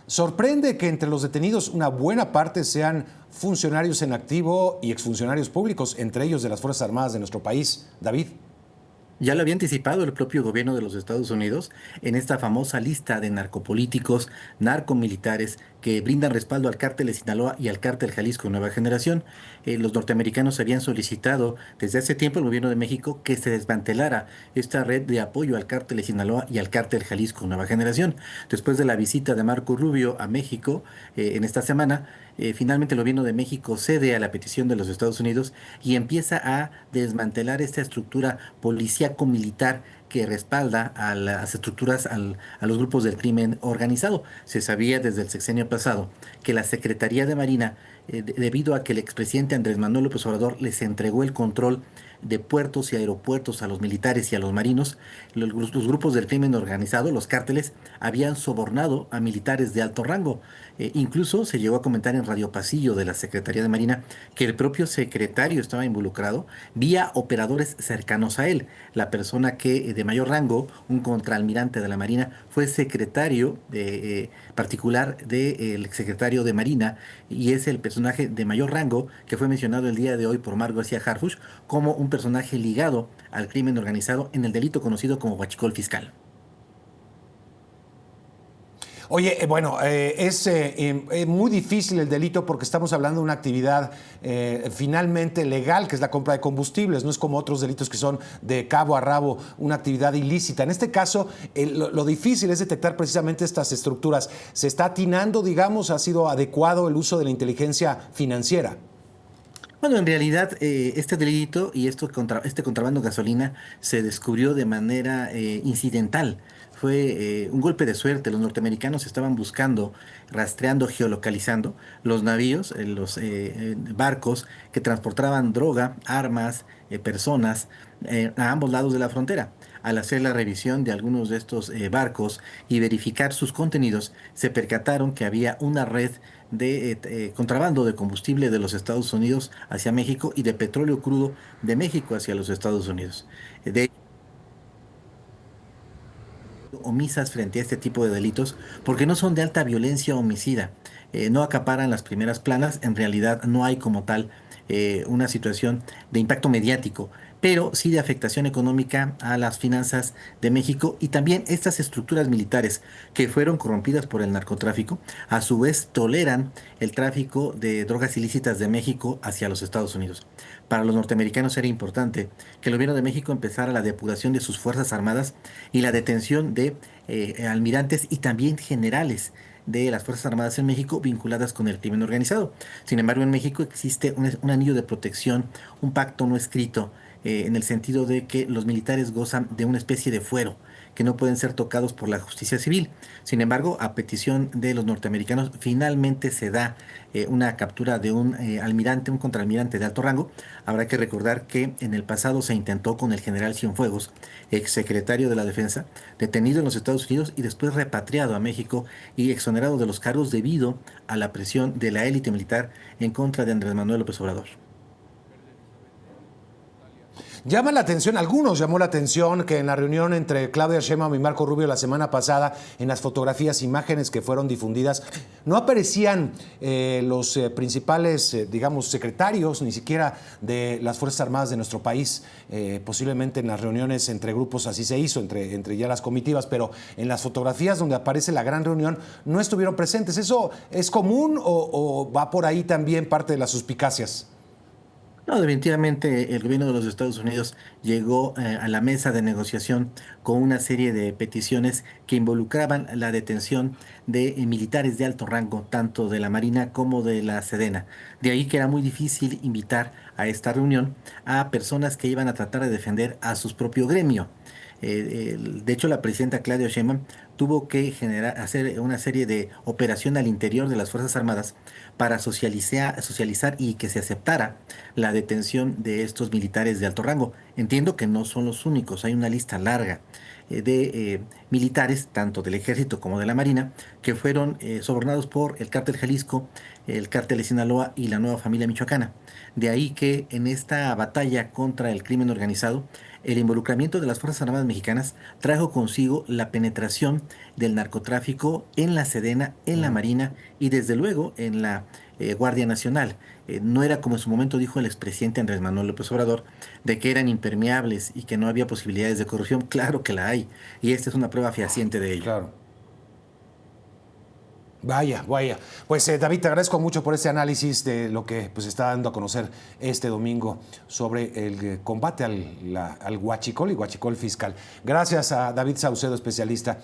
Sorprende que entre los detenidos una buena parte sean funcionarios en activo y exfuncionarios públicos, entre ellos de las Fuerzas Armadas de nuestro país. David. Ya lo había anticipado el propio gobierno de los Estados Unidos en esta famosa lista de narcopolíticos, narcomilitares que brindan respaldo al cártel de Sinaloa y al cártel Jalisco Nueva Generación. Los norteamericanos habían solicitado desde hace tiempo al gobierno de México que se desmantelara esta red de apoyo al cártel de Sinaloa y al cártel Jalisco Nueva Generación. Después de la visita de Marco Rubio a México en esta semana, finalmente el gobierno de México cede a la petición de los Estados Unidos y empieza a desmantelar esta estructura policíaco-militar que respalda a las estructuras, a los grupos del crimen organizado. Se sabía desde el sexenio pasado que la Secretaría de Marina, debido a que el expresidente Andrés Manuel López Obrador les entregó el control de puertos y aeropuertos a los militares y a los marinos, los grupos del crimen organizado, los cárteles, habían sobornado a militares de alto rango. Incluso se llegó a comentar en Radio Pasillo de la Secretaría de Marina que el propio secretario estaba involucrado vía operadores cercanos a él. La persona que de mayor rango, un contraalmirante de la Marina, fue secretario particular del exsecretario de Marina y es el personaje de mayor rango que fue mencionado el día de hoy por Mar García Harfuch como un personaje ligado al crimen organizado en el delito conocido como huachicol fiscal. Oye, es muy difícil el delito porque estamos hablando de una actividad finalmente legal, que es la compra de combustibles. No es como otros delitos que son de cabo a rabo una actividad ilícita. En este caso, lo difícil es detectar precisamente estas estructuras. ¿Se está atinando, digamos, ha sido adecuado el uso de la inteligencia financiera? Bueno, en realidad este delito y este contrabando de gasolina se descubrió de manera incidental. Fue un golpe de suerte. Los norteamericanos estaban buscando, rastreando, geolocalizando los navíos, los barcos que transportaban droga, armas, personas a ambos lados de la frontera. Al hacer la revisión de algunos de estos barcos y verificar sus contenidos, se percataron que había una red de contrabando de combustible de los Estados Unidos hacia México y de petróleo crudo de México hacia los Estados Unidos. De omisas frente a este tipo de delitos porque no son de alta violencia homicida, no acaparan las primeras planas, en realidad no hay como tal una situación de impacto mediático, pero sí de afectación económica a las finanzas de México y también estas estructuras militares que fueron corrompidas por el narcotráfico, a su vez toleran el tráfico de drogas ilícitas de México hacia los Estados Unidos. Para los norteamericanos era importante que el gobierno de México empezara la depuración de sus fuerzas armadas y la detención de almirantes y también generales de las Fuerzas Armadas en México vinculadas con el crimen organizado. Sin embargo, en México existe un anillo de protección, un pacto no escrito, en el sentido de que los militares gozan de una especie de fuero, que no pueden ser tocados por la justicia civil. Sin embargo, a petición de los norteamericanos, finalmente se da una captura de un almirante, un contraalmirante de alto rango. Habrá que recordar que en el pasado se intentó con el general Cienfuegos, exsecretario de la Defensa, detenido en los Estados Unidos y después repatriado a México y exonerado de los cargos debido a la presión de la élite militar en contra de Andrés Manuel López Obrador. Llama la atención, algunos llamó la atención que en la reunión entre Claudia Sheinbaum y Marco Rubio la semana pasada, en las fotografías, imágenes que fueron difundidas, no aparecían los principales, digamos, secretarios, ni siquiera de las Fuerzas Armadas de nuestro país. Posiblemente en las reuniones entre grupos así se hizo, entre ya las comitivas, pero en las fotografías donde aparece la gran reunión no estuvieron presentes. ¿Eso es común o va por ahí también parte de las suspicacias? No, definitivamente el gobierno de los Estados Unidos llegó a la mesa de negociación con una serie de peticiones que involucraban la detención de militares de alto rango, tanto de la Marina como de la Sedena. De ahí que era muy difícil invitar a esta reunión a personas que iban a tratar de defender a su propio gremio. De hecho, la presidenta Claudia Sheinbaum tuvo que hacer una serie de operación al interior de las Fuerzas Armadas para socializar y que se aceptara la detención de estos militares de alto rango. Entiendo que no son los únicos, hay una lista larga de militares, tanto del Ejército como de la Marina, que fueron sobornados por el Cártel Jalisco, el Cártel de Sinaloa y la Nueva Familia Michoacana. De ahí que en esta batalla contra el crimen organizado, el involucramiento de las Fuerzas Armadas mexicanas trajo consigo la penetración del narcotráfico en la Sedena, en la Marina y desde luego en la Guardia Nacional. No era como en su momento dijo el expresidente Andrés Manuel López Obrador, de que eran impermeables y que no había posibilidades de corrupción. Claro que la hay, y esta es una prueba fehaciente de ello. Claro. Vaya, vaya. Pues David, te agradezco mucho por este análisis de lo que pues está dando a conocer este domingo sobre el combate al huachicol y huachicol fiscal. Gracias a David Saucedo, especialista